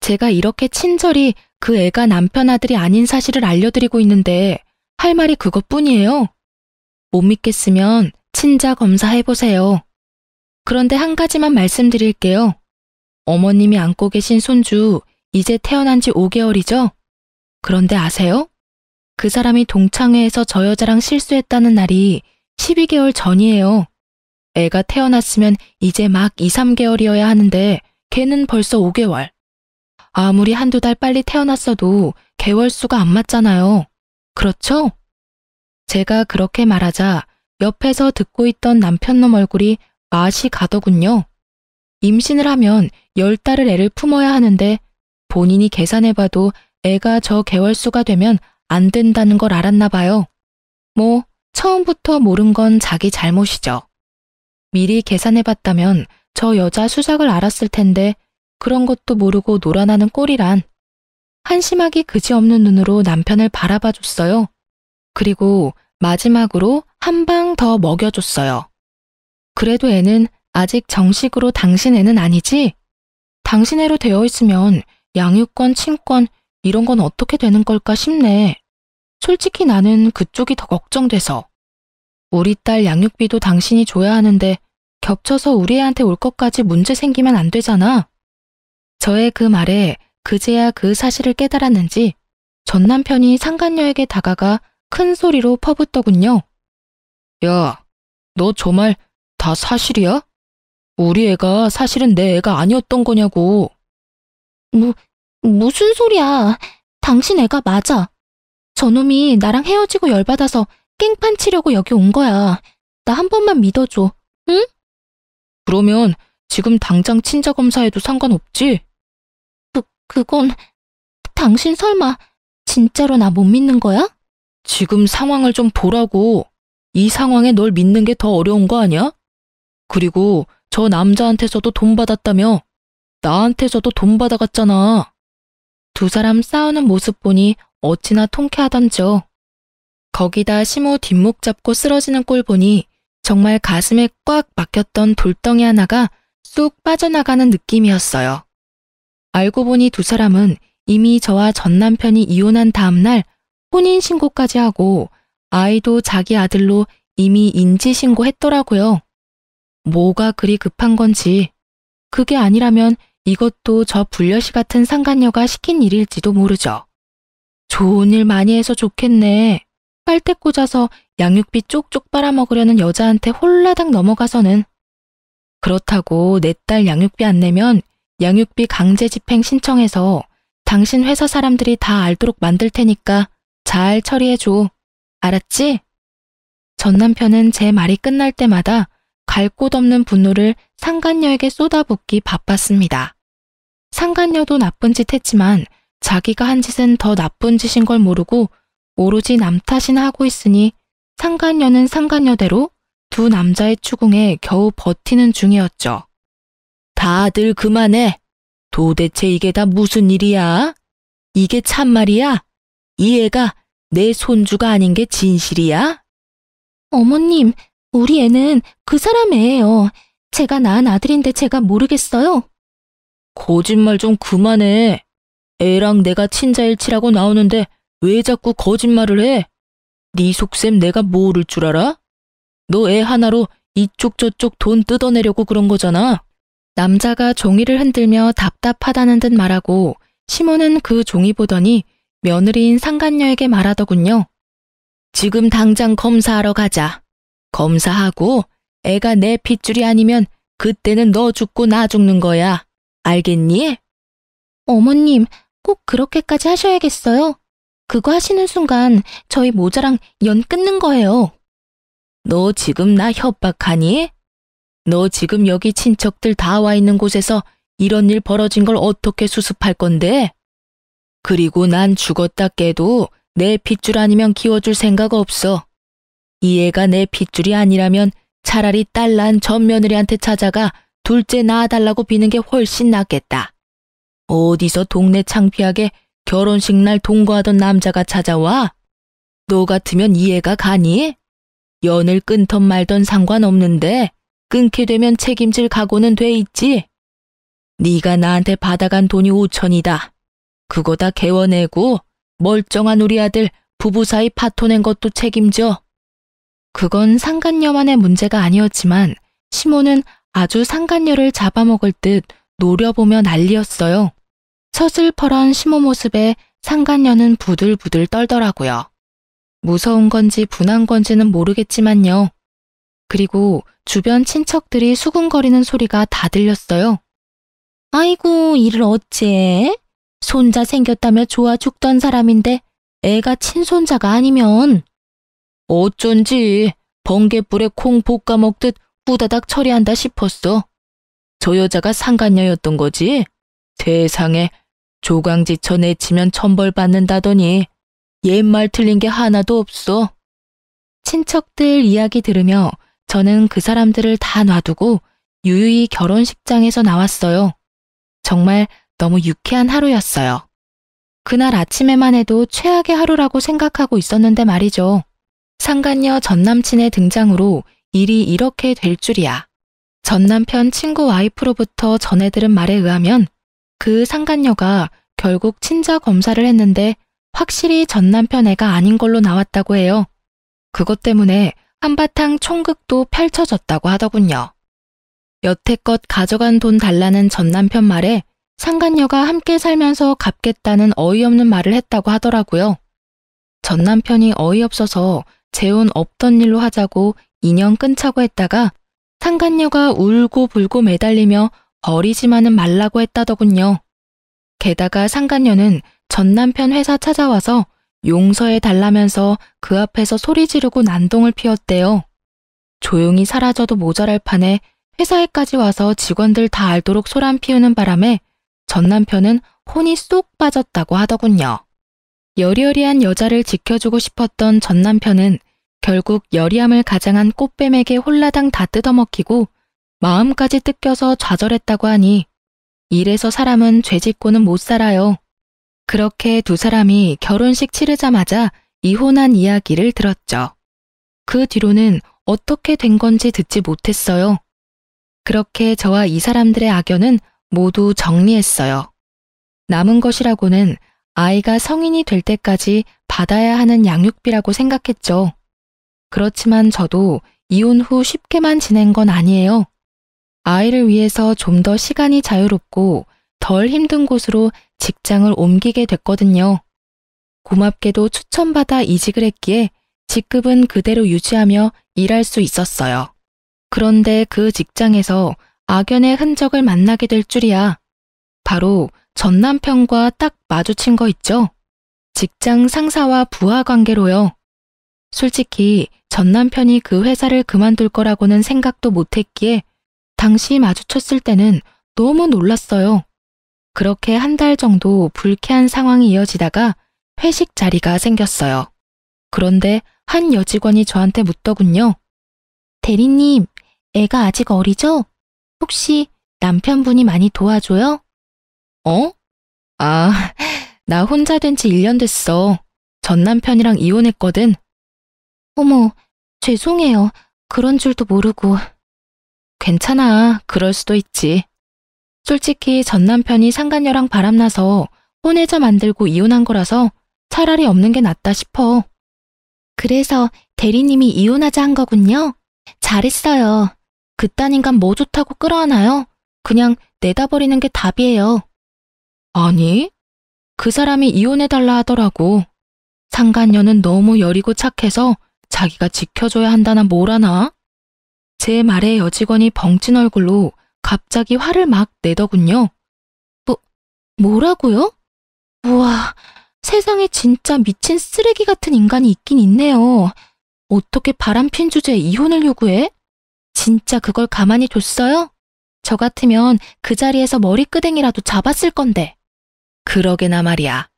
제가 이렇게 친절히 그 애가 남편 아들이 아닌 사실을 알려드리고 있는데 할 말이 그것뿐이에요. 못 믿겠으면 친자 검사해보세요. 그런데 한 가지만 말씀드릴게요. 어머님이 안고 계신 손주 이제 태어난 지 5개월이죠? 그런데 아세요? 그 사람이 동창회에서 저 여자랑 실수했다는 날이 12개월 전이에요. 애가 태어났으면 이제 막 2, 3개월이어야 하는데 걔는 벌써 5개월. 아무리 한두 달 빨리 태어났어도 개월수가 안 맞잖아요. 그렇죠? 제가 그렇게 말하자 옆에서 듣고 있던 남편놈 얼굴이 맛이 가더군요. 임신을 하면 10달을 애를 품어야 하는데 본인이 계산해봐도 애가 저 개월수가 되면 안 된다는 걸 알았나 봐요. 뭐 처음부터 모른 건 자기 잘못이죠. 미리 계산해봤다면 저 여자 수작을 알았을 텐데 그런 것도 모르고 놀아나는 꼴이란. 한심하기 그지없는 눈으로 남편을 바라봐줬어요. 그리고 마지막으로 한 방 더 먹여줬어요. 그래도 애는 아직 정식으로 당신 애는 아니지? 당신 애로 되어 있으면 양육권, 친권 이런 건 어떻게 되는 걸까 싶네. 솔직히 나는 그쪽이 더 걱정돼서. 우리 딸 양육비도 당신이 줘야 하는데 겹쳐서 우리 애한테 올 것까지 문제 생기면 안 되잖아. 저의 그 말에 그제야 그 사실을 깨달았는지 전 남편이 상간녀에게 다가가 큰 소리로 퍼붓더군요. 야, 너 저 말 다 사실이야? 우리 애가 사실은 내 애가 아니었던 거냐고. 무슨 소리야. 당신 애가 맞아. 저놈이 나랑 헤어지고 열받아서 깽판 치려고 여기 온 거야. 나 한 번만 믿어줘. 응? 그러면 지금 당장 친자 검사해도 상관없지? 그건 당신 설마 진짜로 나 못 믿는 거야? 지금 상황을 좀 보라고. 이 상황에 널 믿는 게 더 어려운 거 아니야? 그리고 저 남자한테서도 돈 받았다며. 나한테서도 돈 받아갔잖아. 두 사람 싸우는 모습 보니 어찌나 통쾌하던지요. 거기다 시모 뒷목 잡고 쓰러지는 꼴 보니 정말 가슴에 꽉 막혔던 돌덩이 하나가 쑥 빠져나가는 느낌이었어요. 알고 보니 두 사람은 이미 저와 전 남편이 이혼한 다음날 혼인신고까지 하고 아이도 자기 아들로 이미 인지신고했더라고요. 뭐가 그리 급한 건지. 그게 아니라면 이것도 저 불려시 같은 상간녀가 시킨 일일지도 모르죠. 좋은 일 많이 해서 좋겠네. 빨대 꽂아서 양육비 쪽쪽 빨아먹으려는 여자한테 홀라당 넘어가서는. 그렇다고 내 딸 양육비 안 내면 양육비 강제 집행 신청해서 당신 회사 사람들이 다 알도록 만들 테니까 잘 처리해줘. 알았지? 전 남편은 제 말이 끝날 때마다 갈 곳 없는 분노를 상간녀에게 쏟아붓기 바빴습니다. 상간녀도 나쁜 짓 했지만 자기가 한 짓은 더 나쁜 짓인 걸 모르고 오로지 남 탓이나 하고 있으니 상간녀는 상간녀대로 두 남자의 추궁에 겨우 버티는 중이었죠. 다들 그만해. 도대체 이게 다 무슨 일이야? 이게 참말이야? 이 애가 내 손주가 아닌 게 진실이야? 어머님, 우리 애는 그 사람 애예요. 제가 낳은 아들인데 제가 모르겠어요? 거짓말 좀 그만해. 애랑 내가 친자일치라고 나오는데 왜 자꾸 거짓말을 해? 네 속셈 내가 모를 줄 알아? 너 애 하나로 이쪽 저쪽 돈 뜯어내려고 그런 거잖아. 남자가 종이를 흔들며 답답하다는 듯 말하고 시모는 그 종이 보더니 며느리인 상간녀에게 말하더군요. 지금 당장 검사하러 가자. 검사하고 애가 내 핏줄이 아니면 그때는 너 죽고 나 죽는 거야. 알겠니? 어머님, 꼭 그렇게까지 하셔야겠어요? 그거 하시는 순간 저희 모자랑 연 끊는 거예요. 너 지금 나 협박하니? 너 지금 여기 친척들 다 와 있는 곳에서 이런 일 벌어진 걸 어떻게 수습할 건데? 그리고 난 죽었다 깨도 내 핏줄 아니면 키워줄 생각 없어. 이 애가 내 핏줄이 아니라면 차라리 딸 낳은 전 며느리한테 찾아가 둘째 낳아달라고 비는 게 훨씬 낫겠다. 어디서 동네 창피하게 결혼식 날 동거하던 남자가 찾아와? 너 같으면 이해가 가니? 연을 끊던 말던 상관없는데 끊게 되면 책임질 각오는 돼 있지? 네가 나한테 받아간 돈이 5천이다. 그거 다 개워내고 멀쩡한 우리 아들 부부 사이 파토낸 것도 책임져. 그건 상간녀만의 문제가 아니었지만 시모는 아주 상간녀를 잡아먹을 듯 노려보며 난리였어요. 서슬퍼런 시모 모습에 상간녀는 부들부들 떨더라고요. 무서운 건지 분한 건지는 모르겠지만요. 그리고 주변 친척들이 수군거리는 소리가 다 들렸어요. 아이고, 이를 어째? 손자 생겼다며 좋아 죽던 사람인데 애가 친손자가 아니면. 어쩐지 번갯불에 콩 볶아 먹듯 후다닥 처리한다 싶었어. 저 여자가 상간녀였던 거지? 세상에, 조강지처 내치면 천벌 받는다더니 옛말 틀린 게 하나도 없어. 친척들 이야기 들으며 저는 그 사람들을 다 놔두고 유유히 결혼식장에서 나왔어요. 정말 너무 유쾌한 하루였어요. 그날 아침에만 해도 최악의 하루라고 생각하고 있었는데 말이죠. 상간녀 전남친의 등장으로 일이 이렇게 될 줄이야. 전남편 친구 와이프로부터 전해 들은 말에 의하면 그 상간녀가 결국 친자 검사를 했는데 확실히 전남편 애가 아닌 걸로 나왔다고 해요. 그것 때문에 한바탕 총극도 펼쳐졌다고 하더군요. 여태껏 가져간 돈 달라는 전남편 말에 상간녀가 함께 살면서 갚겠다는 어이없는 말을 했다고 하더라고요. 전남편이 어이없어서 재혼 없던 일로 하자고 인연 끊자고 했다가 상간녀가 울고불고 매달리며 버리지만은 말라고 했다더군요. 게다가 상간녀는 전남편 회사 찾아와서 용서해 달라면서 그 앞에서 소리 지르고 난동을 피웠대요. 조용히 사라져도 모자랄 판에 회사에까지 와서 직원들 다 알도록 소란 피우는 바람에 전남편은 혼이 쏙 빠졌다고 하더군요. 여리여리한 여자를 지켜주고 싶었던 전남편은 결국 여리함을 가장한 꽃뱀에게 홀라당 다 뜯어먹히고 마음까지 뜯겨서 좌절했다고 하니 이래서 사람은 죄짓고는 못 살아요. 그렇게 두 사람이 결혼식 치르자마자 이혼한 이야기를 들었죠. 그 뒤로는 어떻게 된 건지 듣지 못했어요. 그렇게 저와 이 사람들의 악연은 모두 정리했어요. 남은 것이라고는 아이가 성인이 될 때까지 받아야 하는 양육비라고 생각했죠. 그렇지만 저도 이혼 후 쉽게만 지낸 건 아니에요. 아이를 위해서 좀 더 시간이 자유롭고 덜 힘든 곳으로 직장을 옮기게 됐거든요. 고맙게도 추천받아 이직을 했기에 직급은 그대로 유지하며 일할 수 있었어요. 그런데 그 직장에서 악연의 흔적을 만나게 될 줄이야. 바로 전 남편과 딱 마주친 거 있죠? 직장 상사와 부하 관계로요. 솔직히 전 남편이 그 회사를 그만둘 거라고는 생각도 못했기에 당시 마주쳤을 때는 너무 놀랐어요. 그렇게 한 달 정도 불쾌한 상황이 이어지다가 회식 자리가 생겼어요. 그런데 한 여직원이 저한테 묻더군요. 대리님, 애가 아직 어리죠? 혹시 남편분이 많이 도와줘요? 어? 아, 나 혼자 된 지 1년 됐어. 전 남편이랑 이혼했거든. 어머, 죄송해요. 그런 줄도 모르고. 괜찮아. 그럴 수도 있지. 솔직히 전 남편이 상간녀랑 바람나서 혼외자 만들고 이혼한 거라서 차라리 없는 게 낫다 싶어. 그래서 대리님이 이혼하자 한 거군요. 잘했어요. 그딴 인간 뭐 좋다고 끌어안아요? 그냥 내다버리는 게 답이에요. 아니, 그 사람이 이혼해달라 하더라고. 상간녀는 너무 여리고 착해서 자기가 지켜줘야 한다나 뭐라나? 제 말에 여직원이 벙찐 얼굴로 갑자기 화를 막 내더군요. 뭐라고요? 우와, 세상에 진짜 미친 쓰레기 같은 인간이 있긴 있네요. 어떻게 바람핀 주제에 이혼을 요구해? 진짜 그걸 가만히 뒀어요? 저 같으면 그 자리에서 머리끄댕이라도 잡았을 건데. 그러게나 말이야.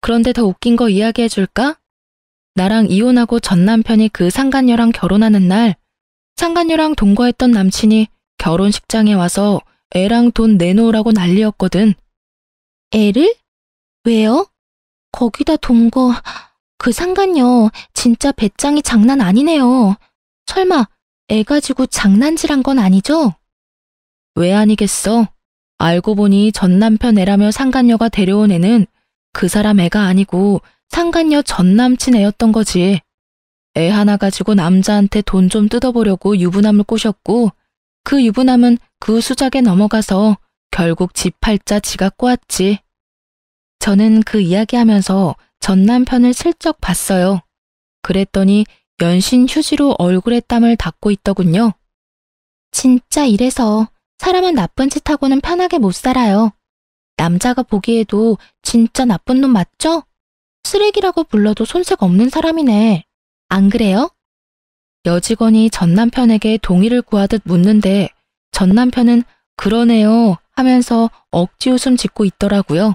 그런데 더 웃긴 거 이야기해 줄까? 나랑 이혼하고 전 남편이 그 상간녀랑 결혼하는 날 상간녀랑 동거했던 남친이 결혼식장에 와서 애랑 돈 내놓으라고 난리였거든. 애를? 왜요? 거기다 동거... 그 상간녀 진짜 배짱이 장난 아니네요. 설마 애 가지고 장난질한 건 아니죠? 왜 아니겠어? 알고 보니 전 남편 애라며 상간녀가 데려온 애는 그 사람 애가 아니고 상간녀 전 남친 애였던 거지. 애 하나 가지고 남자한테 돈 좀 뜯어보려고 유부남을 꼬셨고 그 유부남은 그 수작에 넘어가서 결국 집 팔자 지가 꼬았지. 저는 그 이야기하면서 전 남편을 슬쩍 봤어요. 그랬더니 연신 휴지로 얼굴에 땀을 닦고 있더군요. 진짜 이래서 사람은 나쁜 짓 하고는 편하게 못 살아요. 남자가 보기에도 진짜 나쁜 놈 맞죠? 쓰레기라고 불러도 손색 없는 사람이네. 안 그래요? 여직원이 전 남편에게 동의를 구하듯 묻는데 전 남편은 그러네요 하면서 억지 웃음 짓고 있더라고요.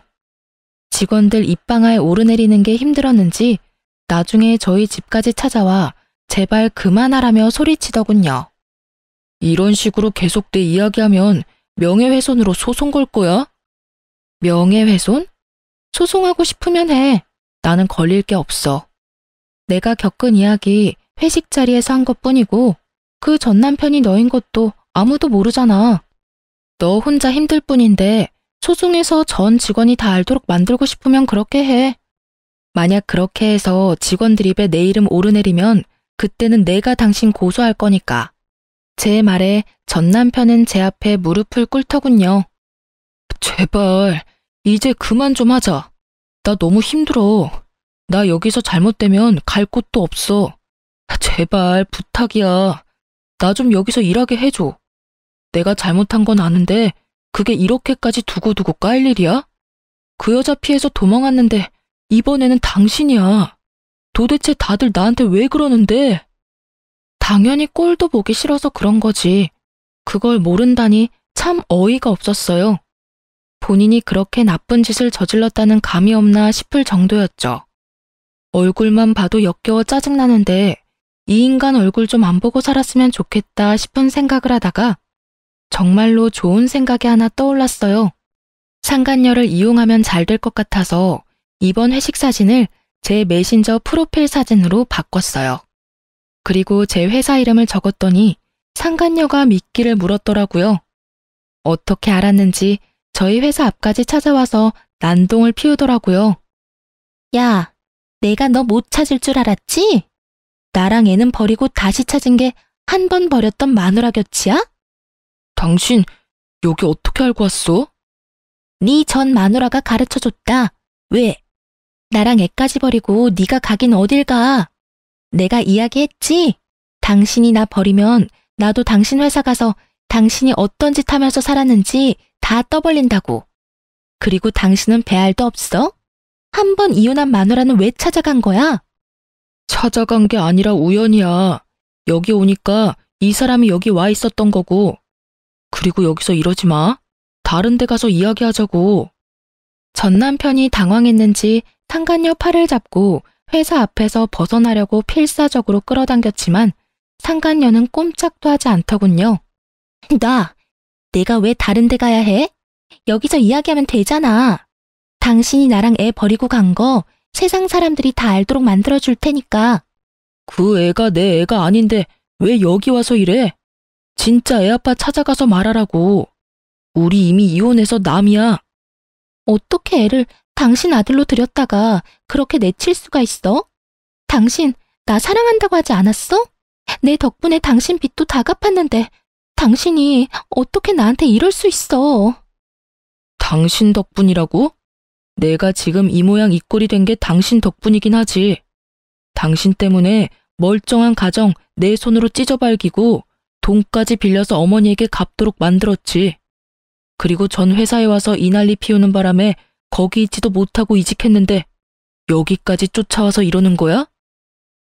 직원들 입방아에 오르내리는 게 힘들었는지 나중에 저희 집까지 찾아와 제발 그만하라며 소리치더군요. 이런 식으로 계속 내 이야기하면 명예훼손으로 소송 걸 거야? 명예훼손? 소송하고 싶으면 해. 나는 걸릴 게 없어. 내가 겪은 이야기 회식 자리에서 한 것뿐이고 그 전 남편이 너인 것도 아무도 모르잖아. 너 혼자 힘들 뿐인데 소송해서 전 직원이 다 알도록 만들고 싶으면 그렇게 해. 만약 그렇게 해서 직원들 입에 내 이름 오르내리면 그때는 내가 당신 고소할 거니까. 제 말에 전 남편은 제 앞에 무릎을 꿇더군요. 제발 이제 그만 좀 하자. 나 너무 힘들어. 나 여기서 잘못되면 갈 곳도 없어. 제발 부탁이야. 나 좀 여기서 일하게 해줘. 내가 잘못한 건 아는데 그게 이렇게까지 두고두고 까일 일이야? 그 여자 피해서 도망왔는데 이번에는 당신이야. 도대체 다들 나한테 왜 그러는데? 당연히 꼴도 보기 싫어서 그런 거지. 그걸 모른다니 참 어이가 없었어요. 본인이 그렇게 나쁜 짓을 저질렀다는 감이 없나 싶을 정도였죠. 얼굴만 봐도 역겨워 짜증나는데 이 인간 얼굴 좀 안 보고 살았으면 좋겠다 싶은 생각을 하다가 정말로 좋은 생각이 하나 떠올랐어요. 상간녀를 이용하면 잘 될 것 같아서 이번 회식 사진을 제 메신저 프로필 사진으로 바꿨어요. 그리고 제 회사 이름을 적었더니 상간녀가 미끼를 물었더라고요. 어떻게 알았는지 저희 회사 앞까지 찾아와서 난동을 피우더라고요. 야, 내가 너 못 찾을 줄 알았지? 나랑 애는 버리고 다시 찾은 게 한 번 버렸던 마누라 곁이야? 당신 여기 어떻게 알고 왔어? 네 전 마누라가 가르쳐줬다. 왜? 나랑 애까지 버리고 네가 가긴 어딜 가? 내가 이야기했지? 당신이 나 버리면 나도 당신 회사 가서 당신이 어떤 짓 하면서 살았는지 다 떠벌린다고. 그리고 당신은 배알도 없어? 한 번 이혼한 마누라는 왜 찾아간 거야? 찾아간 게 아니라 우연이야. 여기 오니까 이 사람이 여기 와 있었던 거고. 그리고 여기서 이러지 마. 다른 데 가서 이야기하자고. 전 남편이 당황했는지 상간녀 팔을 잡고 회사 앞에서 벗어나려고 필사적으로 끌어당겼지만 상간녀는 꼼짝도 하지 않더군요. 내가 왜 다른 데 가야 해? 여기서 이야기하면 되잖아. 당신이 나랑 애 버리고 간 거 세상 사람들이 다 알도록 만들어줄 테니까. 그 애가 내 애가 아닌데 왜 여기 와서 이래? 진짜 애 아빠 찾아가서 말하라고. 우리 이미 이혼해서 남이야. 어떻게 애를 당신 아들로 들였다가 그렇게 내칠 수가 있어? 당신 나 사랑한다고 하지 않았어? 내 덕분에 당신 빚도 다 갚았는데 당신이 어떻게 나한테 이럴 수 있어? 당신 덕분이라고? 내가 지금 이 모양 이 꼴이 된 게 당신 덕분이긴 하지. 당신 때문에 멀쩡한 가정 내 손으로 찢어발기고 돈까지 빌려서 어머니에게 갚도록 만들었지. 그리고 전 회사에 와서 이 난리 피우는 바람에 거기 있지도 못하고 이직했는데 여기까지 쫓아와서 이러는 거야?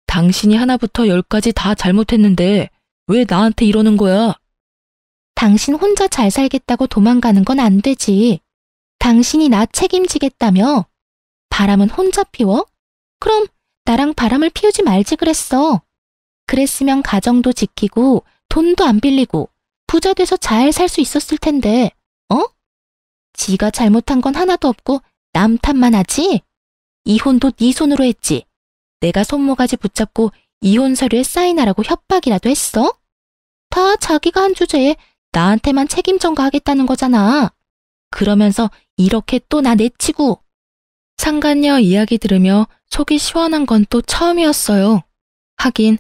당신이 하나부터 열까지 다 잘못했는데 왜 나한테 이러는 거야? 당신 혼자 잘 살겠다고 도망가는 건 안 되지. 당신이 나 책임지겠다며? 바람은 혼자 피워? 그럼 나랑 바람을 피우지 말지 그랬어. 그랬으면 가정도 지키고 돈도 안 빌리고 부자 돼서 잘 살 수 있었을 텐데, 어? 지가 잘못한 건 하나도 없고 남 탓만 하지? 이혼도 네 손으로 했지. 내가 손모가지 붙잡고 이혼 서류에 사인하라고 협박이라도 했어? 다 자기가 한 주제에 나한테만 책임 전가하겠다는 거잖아. 그러면서 이렇게 또 나 내치고. 상간녀 이야기 들으며 속이 시원한 건 또 처음이었어요. 하긴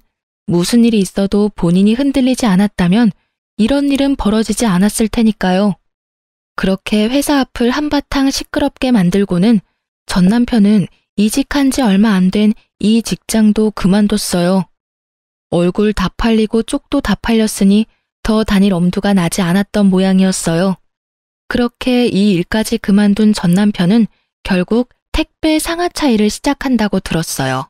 무슨 일이 있어도 본인이 흔들리지 않았다면 이런 일은 벌어지지 않았을 테니까요. 그렇게 회사 앞을 한바탕 시끄럽게 만들고는 전 남편은 이직한 지 얼마 안 된 이 직장도 그만뒀어요. 얼굴 다 팔리고 쪽도 다 팔렸으니 더 다닐 엄두가 나지 않았던 모양이었어요. 그렇게 이 일까지 그만둔 전 남편은 결국 택배 상하차 일을 시작한다고 들었어요.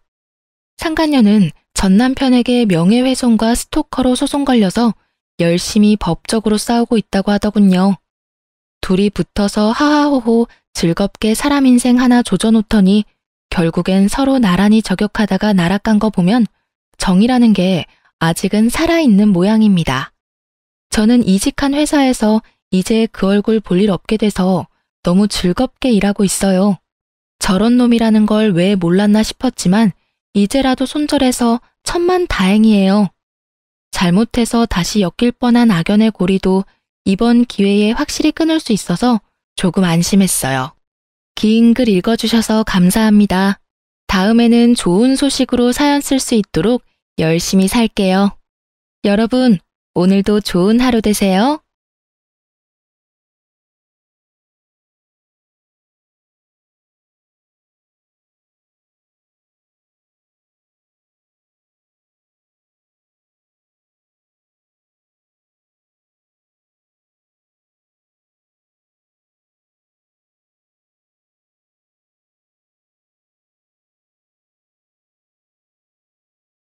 상간녀는 전 남편에게 명예훼손과 스토커로 소송 걸려서 열심히 법적으로 싸우고 있다고 하더군요. 둘이 붙어서 하하호호 즐겁게 사람 인생 하나 조져놓더니 결국엔 서로 나란히 저격하다가 날아간 거 보면 정이라는 게 아직은 살아있는 모양입니다. 저는 이직한 회사에서 이제 그 얼굴 볼 일 없게 돼서 너무 즐겁게 일하고 있어요. 저런 놈이라는 걸 왜 몰랐나 싶었지만 이제라도 손절해서 천만다행이에요. 잘못해서 다시 엮일 뻔한 악연의 고리도 이번 기회에 확실히 끊을 수 있어서 조금 안심했어요. 긴 글 읽어주셔서 감사합니다. 다음에는 좋은 소식으로 사연 쓸 수 있도록 열심히 살게요. 여러분, 오늘도 좋은 하루 되세요.